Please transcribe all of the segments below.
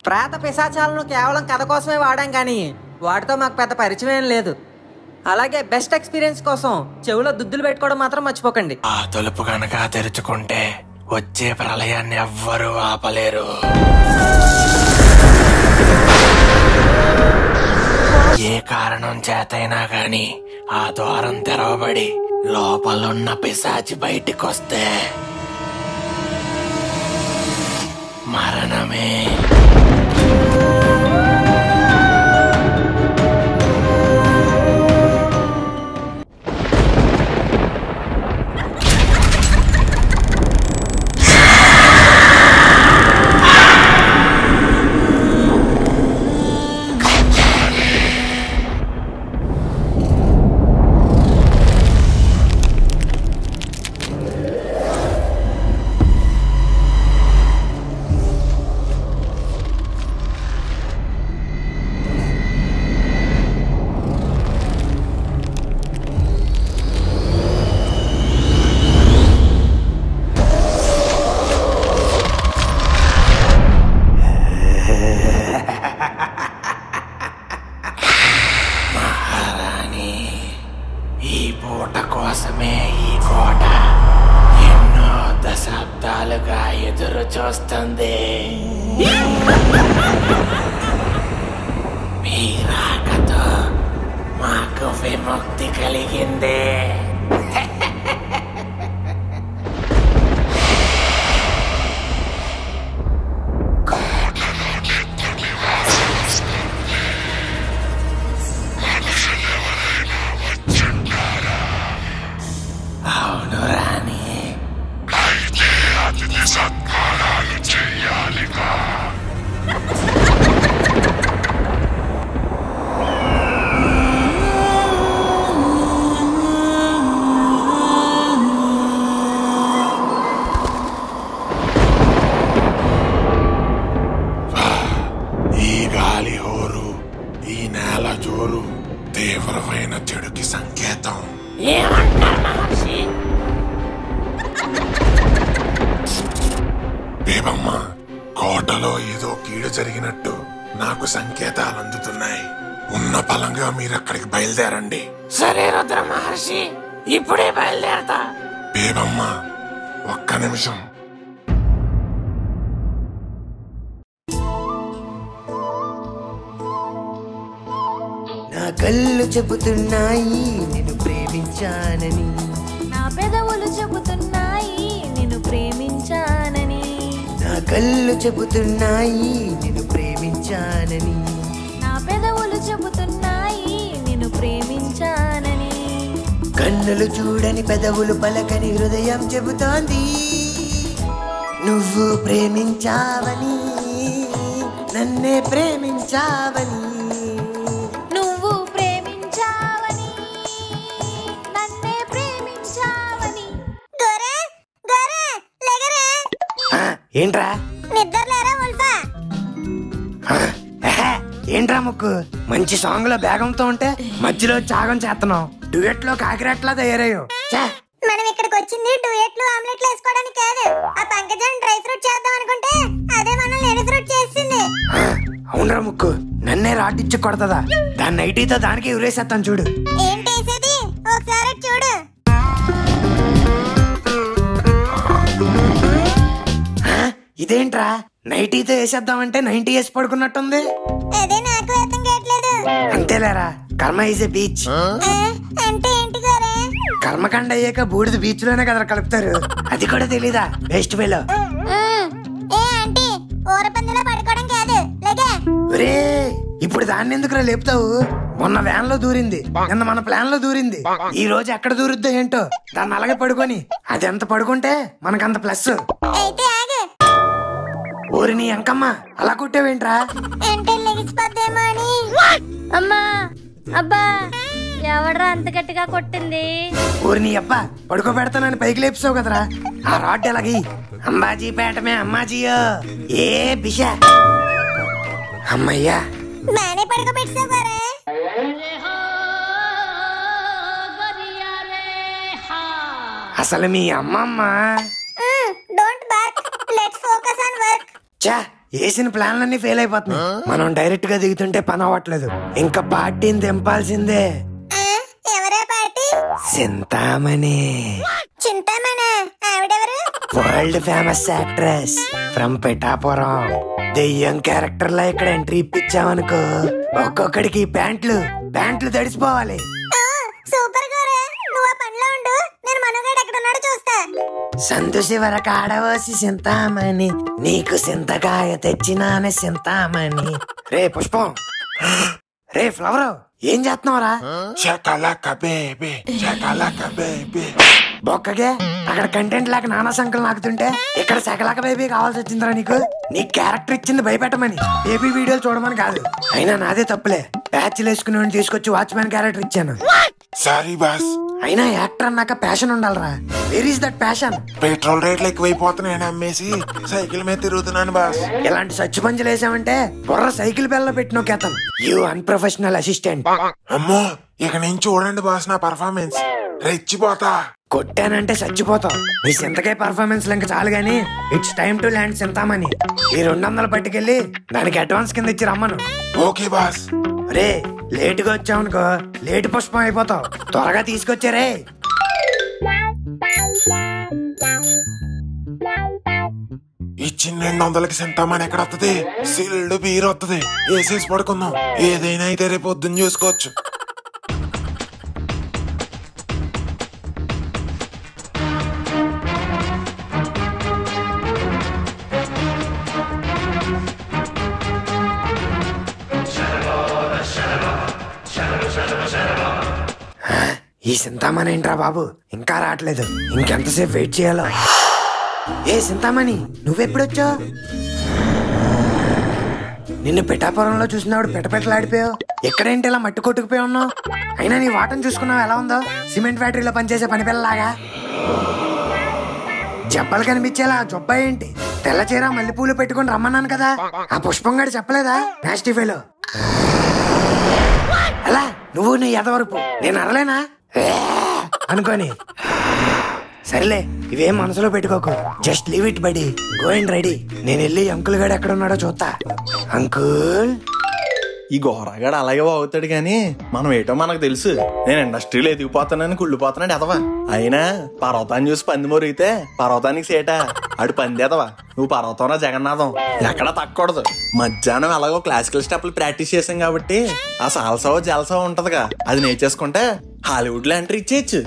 ప్రేత పిశాచాలను కేవలం కథ కోసమే వాడాం కానీ వాటితో మాకు పెద్ద పరిచయం లేదు. అలాగే బెస్ట్ ఎక్స్పీరియన్స్ కోసం చెవులో దుద్దులు పెట్టుకోవడం మాత్రం మర్చిపోకండి. ఆ తలుపు కనుక తెరుచుకుంటే వచ్చే ప్రళయాన్ని ఎవ్వరూ ఆపలేరు. ఏ కారణం చేతైనా గాని ఆ ద్వారం తెరవబడి లోపలున్న పిశాచి బయటికొస్తే మరణమే. ఈ పూట కోసమే ఈ కోట ఎన్నో దశాబ్దాలుగా ఎదురు చూస్తుంది. మీ రాకతో మాకు విముక్తి కలిగింది. అవును రాణి, ఈ గాలి హోరు, ఈ నేల జోరు తీవ్రమైన చెడుకి సంకేతం. బేబమ్మ, కోటలో ఏదో కీడు జరిగినట్టు నాకు సంకేతాలు అందుతున్నాయి. ఉన్న పలంగా మీరక్కడికి బయలుదేరండి. సరే రుద్ర మహర్షి, ఇప్పుడే బయలుదేరతా. బేబమ్మ, ఒక్క నిమిషం. నా కళ్ళు చెబుతున్నాయి నిన్ను ప్రేమించానని, నా పెదవులు చెబుతున్నాయి నిన్ను ప్రేమించానని, నా కళ్ళు చెబుతున్నాయి నిన్ను ప్రేమించానని, నా పెదవులు చెబుతున్నాయి నిన్ను ప్రేమించానని, కన్నులు చూడని పెదవులు పలకని హృదయం చెబుతోంది నువ్వు ప్రేమించావని, నన్నే ప్రేమించావని. నువ్వు ప్రేమించావని, నన్నే ప్రేమించావని. గోరే గోరే లెగరే. ఏంట్రా నిద్రలేరా ఉల్ఫా? ఏంట్రా ముక్కు, మంచి సాంగ్ లో బేగంతో ఉంటే మధ్యలో త్యాగం చేస్తున్నావు. డ్యూయట్ లో కాకిరెట్లా తయారయ్యో. మనం ఇక్కడికి వచ్చింది డూయెట్లు ఆమ్లెట్లు వేసుకోవడానికి కాదు. ఆ పంకజాన్ని డ్రై ఫ్రూట్ చేద్దాం అనుకుంటే అదే మనల్ని ఎన్ని ఫ్రూట్ చేసింది. అవునరా ముక్కు, నన్నే రాటిచ్చి కొడతదా? దాన్ని నైటీతో దానికి ఉరేసేస్తాను చూడు. ఏంటేసేది? ఒకసారి చూడు. ఇదేంట్రా, నైటీతో వేసేద్దామంటే 90 వేసి పడుకున్నట్టుంది. అదే నాకు అర్థం కావట్లేదు. అంతేలేరా, కర్మ ఈజ్ ఏ బీచ్. అంటే ఏంటి గారే? కర్మకాండ అయ్యాక బూడిద బీచ్ లోనే కదా కలుపుతారు, అది కూడా తెలీదా? Best fellow. ఏ ఆంటీ, ఊరపందిలో పడుకోవడం కాదు, లేగే. ఒరే, ఇప్పుడు దాన్ని ఎందుకురా లేపుతావు? మొన్న వ్యాన్ లో దూరింది, నిన్న మన ప్లాన్ లో దూరింది, ఈ రోజు ఎక్కడ దూరుద్దో ఏంటో. దాన్ని అలాగే పడుకొని అది ఎంత పడుకుంటే మనకంత ప్లస్. అయితే ఆగు. ఊరి నీ అంకమ్మ, అలా కొట్టేవేంట్రా? అంటే లెగిసిపోద్దేమో అని. అమ్మా, అబ్బా, ఎవడ్రా అంత గట్టిగా కొట్టింది? ఊరి నీ అబ్బా, పడుకోబెడతానని పైకి లేపుసావు కదరా. ఆ రాడ్ ఎలాగి? అంబాజీ పేటమే అమ్మాజీయో ఏ బిషా. అమ్మయ్యా, బానే పడుకోబెట్టావు గారే. అసలు మీ అమ్మమ్మ. Don't BARC, let's focus on work. చా, వేసిన ప్లాన్లన్నీ ఫెయిల్ అయిపోతున్నాయి. మనం డైరెక్ట్ గా దిగుతుంటే పని అవ్వట్లేదు. ఇంకా పార్టీని దింపాల్సిందే. ఎవరా పార్టీ? చింతామణి. చింతామణి ఆవిడెవరు? World famous actress from Pithapuram. దెయ్యం క్యారెక్టర్ లా ఇక్కడ ఎంట్రీ ఇప్పించామనుకో, ఒక్కొక్కడికి ప్యాంట్లు తడిసిపోవాలి. సూపర్ గారే, నువ్వు ఆ పనిలో ఉండు, నేను మనోగాడు ఎక్కడ ఉన్నాడో చూస్తా. సంతోషి వరకు ఆడవసి చింతామణి, నీకు సింతకాయ తెచ్చినానే చింతామణి. రే పుష్పం, రే ఫ్లవర్, ఏం చేస్తున్నావురా? బొక్కగే అక్కడ కంటెంట్ లేక నానా సంకలు నాకుతుంటే ఇక్కడ శకలాక బేబీ కావాల్సి వచ్చిందిరా నీకు. నీ క్యారెక్టర్ ఇచ్చింది భయపెట్టమని, బేబీ వీడియోలు చూడమని కాదు. అయినా నాదే తప్పులే, ప్యాచ్లు వేసుకుని తీసుకొచ్చి వాచ్మెన్ క్యారెక్టర్ ఇచ్చాను. Sorry boss. అయినా యాక్టర్ అన్నాక ప్యాషన్ ఉండాలరా. Where is that passion? Petrol రేట్లు ఎక్కువైపోతున్నాయని అమ్మేసి సైకిల్ మీద తిరుగుతున్నాను బాస్. ఇలాంటి సచ్చి పంచులు వేసామంటే బుర్ర సైకిల్ బెల్ల పెట్టిన కేతం. You unprofessional assistant. అమ్మో, ఇక నుంచి చూడండి బాస్ నా పర్ఫార్మెన్స్. రెచ్చిపోతా. కొట్టానంటే చచ్చిపోతాం. నీ సింతకాయ పర్ఫార్మెన్స్ ఇంకా చాలు గానీ it's time to land Chintamani. ఈ 200 పట్టుకెళ్ళి దానికి అడ్వాన్స్ కింద ఇచ్చి రమ్మను. Okay boss. రే లేటుగా వచ్చావనుకో లేటు పుష్పం అయిపోతావు. త్వరగా తీసుకొచ్చారే. ఇచ్చిన 200కి సింతామని ఎక్కడ వస్తుంది? సిల్డ్ బీర్ వస్తుంది. వేసేసి పడుకుందాం. ఏదైనా అయితే రేపు పొద్దున్న చూసుకోవచ్చు. ఈ సింతామణి ఏంట్రా బాబు ఇంకా రావట్లేదు? ఇంకెంతసేపు వెయిట్ చేయాలో? ఏ సింతామణి, నువ్వెప్పుడొచ్చావు? నిన్ను పిఠాపురంలో చూసినప్పుడు పెటపెటలాడిపోయావు. ఎక్కడేంటి ఇలా మట్టి కొట్టుకుపోయి ఉన్నావు? అయినా నీ వాటం చూసుకున్నావు ఎలా ఉందో? సిమెంట్ ఫ్యాక్టరీలో పనిచేసే పని పిల్లలాగా. జబ్బలు కనిపించేలా జబ్బా ఏంటి? తెల్ల చీర మల్లెపూలు పెట్టుకుని రమ్మన్నాను కదా, ఆ పుష్పం గడి చెప్పలేదా? Nasty fellow. అలా నువ్వు నీ ఎదవరపు నేను అరలేనా అనుకోని. సరేలే, ఇవేం మనసులో పెట్టుకోకు. జస్ట్ లీవ్ ఇట్ బడి. Go and ready. నేను వెళ్ళి అంకుల్ గడు ఎక్కడ ఉన్నాడో చూస్తా. అంకుల్, ఈ గోరగాడు అలాగే అవుతాడు గాని మనం ఏటో మనకు తెలుసు. నేను ఇండస్ట్రీలో ఎదిగిపోతానని కుళ్ళిపోతున్నాడు ఎదవా. అయినా పర్వతాన్ని చూసి పంది మొరిగితే పర్వతానికి సేట. ఆడు పంది ఎదవా, నువ్వు పర్వతంలో జగన్నాథం. ఎక్కడా తక్కకూడదు. మధ్యాహ్నం ఎలాగో క్లాసికల్ స్టెప్లు ప్రాక్టీస్ చేసాం కాబట్టి ఆ సాల్సో జల్సో ఉంటదిగా, అది నేర్చేసుకుంటే హాలీవుడ్ లో ఎంట్రీ ఇచ్చేయచ్చు.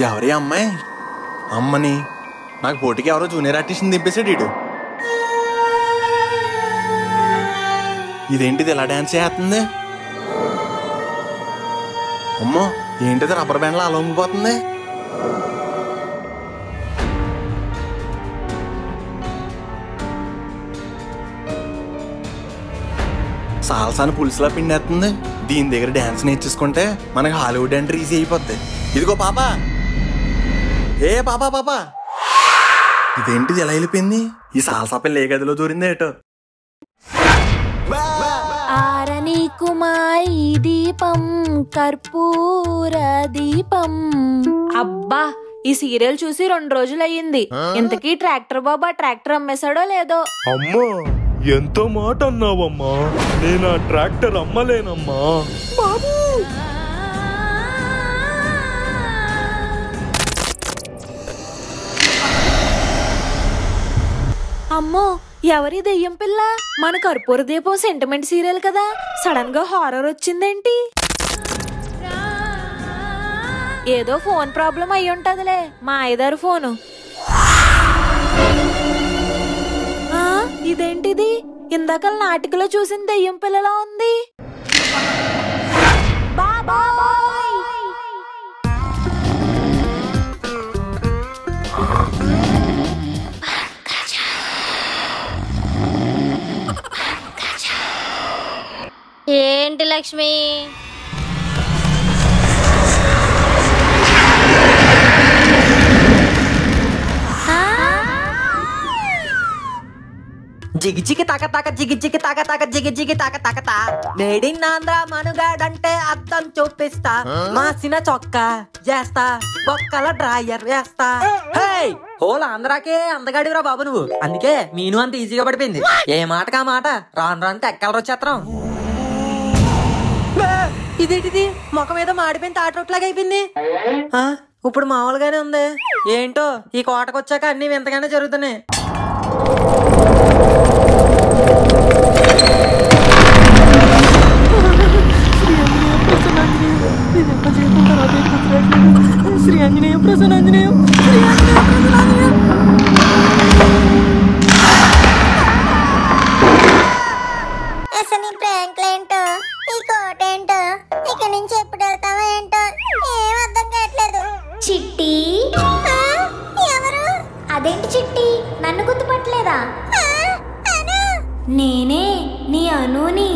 ఎవరి అమ్మాయి? అమ్మని నాకు పోటీకి ఎవరో జూనియర్ ఆర్టిస్ట్ దింపేసాడు ఇటు. ఇదేంటిది ఇలా డాన్స్ చేస్తుంది? అమ్మో, ఏంటిది రబ్బర్ బ్యాండ్ లో అలా ఉంగిపోతుంది? సాల్సాని పులుసులా పిండేస్తుంది. దీని దగ్గర డాన్స్ నేర్చేసుకుంటే మనకి హాలీవుడ్ ఎంట్రీ ఈజీ అయిపోద్ది. ఇదిగో పాపా, ఏ పాపా పాపా, ఇదేంటిది ఎలా వెళ్ళిపోయింది? ఈ సాల్సా పిల్ల ఏ గదిలో దూరింది ఏటో. ఆరని కుమాయి దీపం కర్పూర దీపం. అబ్బా, ఈ సీరియల్ చూసి 2 రోజులయ్యింది. ఇంతకీ ట్రాక్టర్ బాబా ట్రాక్టర్ అమ్మేశాడో లేదో? అమ్మా, ఎంతో మాట అన్నావమ్మా. నేను ఆ ట్రాక్టర్ అమ్మలేనమ్మా. బాబు, అమ్మో, ఎవరి దెయ్యం పిల్ల? మన కర్పూర దీపం సెంటిమెంట్ సీరియల్ కదా, సడన్ గా హారర్ వచ్చిందేంటి? ఏదో ఫోన్ ప్రాబ్లం అయి ఉంటదిలే, మా అయ్యదారు ఫోను. ఇదేంటిది? ఇందాక నాటికలో చూసిన దెయ్యం పిల్లలా ఉంది. ఏంటి లక్ష్మి? జిగి జిగి తాక తాక జిగి జిగి తాక తాక జిగి జిగి తాక తాక తా మేడ్ ఇన్ ఆంధ్ర మనుగాడంటే అర్థం చూపిస్తా మాసిన చొక్కా చేస్తా బొక్కల డ్రాయర్ వేస్తా హోల్ ఆంధ్రాకే అందగాడివిరా బాబు నువ్వు. అందుకే మీను అంత ఈజీగా పడిపోయింది. ఏ మాటకా మాట రాను రాను తెక్కలరు వచ్చేత్రం. ఇదేంటిది ముఖం మీద మాడిపోయిన తాటరొట్లాగా అయిపోయింది. ఇప్పుడు మామూలుగానే ఉంది. ఏంటో ఈ కోటకొచ్చాక అన్ని వింతగానే జరుగుతున్నాయి. శ్రీ ఆంజనేయం ప్రసన్నాంజనేయం అసలు నీ ప్రాంక్లేంటో ఈ కోట ఏంటో ఇక్కడి నుంచి ఎప్పుడు వెళ్తావో ఏంటో ఏం అర్థం కావట్లేదు. చిట్టి ఎవరు? అదేంటి చిట్టి నన్ను గుర్తుపట్టలేదా? నేనే నీ అనుని.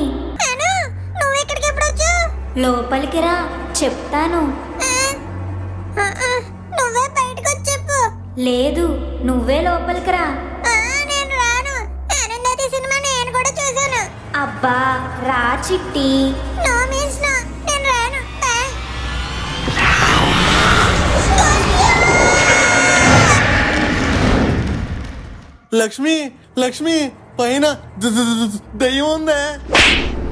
నువ్వు ఇక్కడికి ఎప్పుడు వచ్చావు? లోపలికి రా చెప్తాను. నువ్వే బయటకు వచ్చి చెప్పు. లేదు నువ్వే లోపలికి రా. నేను రాను. ఆనందతి సినిమా నేను కూడా చూసాను. అబ్బా రా చిట్టి. No means no. నేను రాను. లక్ష్మి లక్ష్మి పైన దయ్యం ఉందే.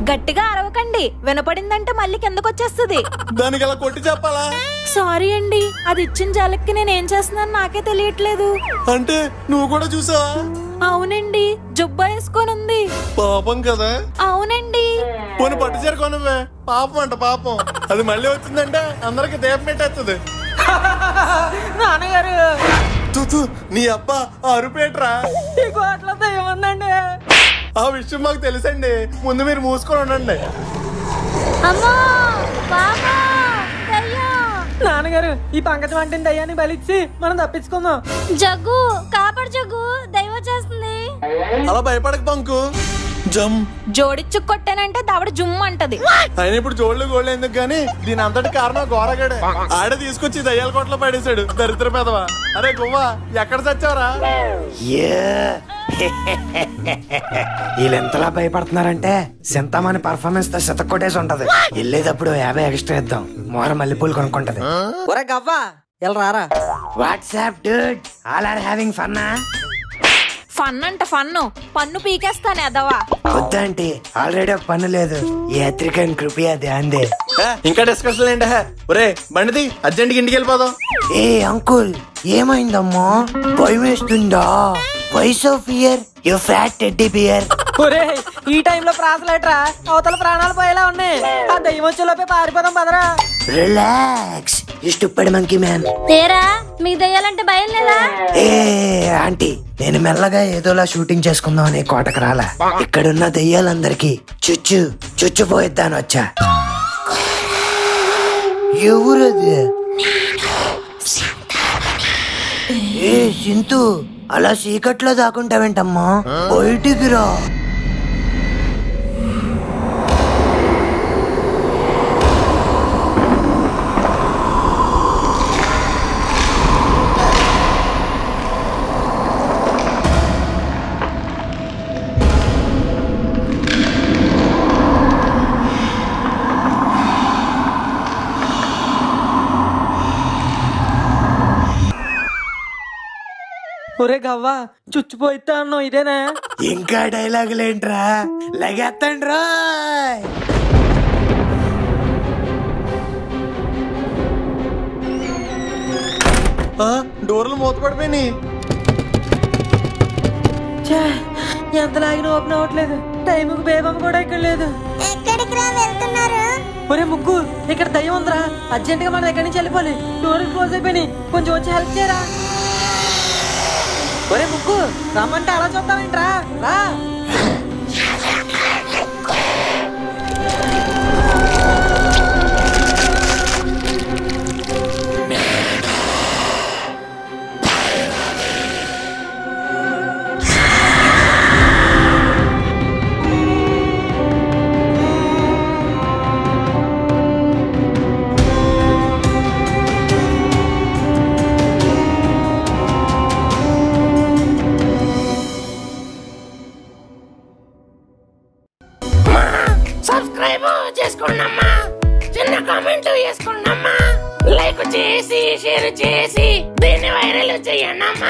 గట్టిగా అరవకండి, వినపడిందంటే మళ్ళీ కిందకు వచ్చేస్తుంది. దానికి అలా కొట్టి చెప్పాలా? సారీ అండి, అది ఇచ్చిన జలక్కి నేనేం చేస్తున్నాను నాకే తెలియట్లేదు. అంటే నువ్వు కూడా చూసావా? అవునండి, జుబ్బా వేసుకొని ఉంది. పాపం కదా. అవునండి. పోనీ పట్టు చీర కొనువే. పాపం అంట పాపం. అది మళ్ళీ వచ్చిందంటే అందరికి దీపం పెట్టేస్తుంది. నాన్నగారు నీ అబ్బ అరుపేట్రా. ఈ కోట్లో ఏముందండి? ఆ విషయం మాకు తెలుసండి. ముందు మీరు మూసుకొని ఉండండి. అమ్మా నాన్నగారు ఈ పంకజం అంటే దయ్యాన్ని బలిచ్చి మనం తప్పించుకుందాం. జగ్గు కాపాడు జగ్గు, దైవం చేస్తుంది. అలా భయపడక పంకు. జమ్ జోడిచ్చు కొట్టానంటే దవడ జుమ్ అంటది. ఆయన ఇప్పుడు జోళ్ళు గోళ్ళు ఎందుకు గానీ దీని అంతటి కారణం గోరగాడే. ఆడ తీసుకొచ్చి దయ్యాల కోట్లో పడేశాడు దరిద్ర పెదవా. అరే గువ్వా ఎక్కడ చచ్చావరా? వీళ్ళెంతలా భయపడుతున్నారంటే సింతమాని పర్ఫార్మెన్స్ తో శతకొట్టేసి ఉంటది. వెళ్ళేటప్పుడు 50 ఎక్స్ట్రా ఇద్దాం. మోర మల్లెపూలు కొనుక్కుంటది. ఒరే గవ్వా రారా. What's up dude, all are having fun. Fun అంట ఫన్ను, పన్ను పీకేస్తాను ఎదవా. వద్దంటే ఆల్రెడీ ఒక పన్ను లేదు. యాత్రికన్ కృపయా ధ్యాన్. ఇంకా డిస్కషన్ ఏంటి? ఒరే బండిది అర్జెంట్ ఇంటికి వెళ్ళిపోదాం. ఏ అంకుల్ ఏమైందమ్మా? భయం వేస్తుందా? Voice of fear you fat teddy bear. ఒరే ఈ టైంలో ప్రాసలేట్రా, అవతల ప్రాణాలు పోయేలా ఉన్నాయి. ఆ దయ్యం వచ్చేలోపే పారిపోదాం పదరా. Relax you stupid monkey man. ఏరా మీకు దయ్యాలంటే భయం లేదా? ఏ ఆంటీ, నేను మెల్లగా ఏదోలా షూటింగ్ చేసుకుందాం అనే కోటకు రాలా. ఇక్కడున్న దయ్యాలందరికీ చుచ్చుపోయిద్దాని వచ్చా. ఎవరది? ఏ సింతు, అలా చీకట్లో దాకుంటావేంటమ్మా? బయటికి రా. ఒరే గవ్వా చుచ్చిపోయితే అన్నావు ఇదేనా? ఇంకా డైలాగులేంట్రా, లగెత్తండ్రా. డోర్లు మూతపడిపోయినాయి. ఎంత లాగినా ఓపెన్ అవ్వట్లేదు. టైంకి బేబమ్మ కూడా ఇక్కడ లేదు. ఎక్కడికి రా వెళ్తున్నారు? ఒరే ముగ్గు, ఇక్కడ దయ్యం ఉందిరా. అర్జెంట్ గా మనం ఎక్కడి నుంచి వెళ్ళిపోవాలి. డోర్ క్లోజ్ అయిపోయినాయి, కొంచెం వచ్చి హెల్ప్ చేయరా. ఒరే ముగ్గు, రమ్మంటే అలా చూద్దామేంట్రా, రా. షేర్ చేసి దీన్ని వైరల్ చేయండి అమ్మా.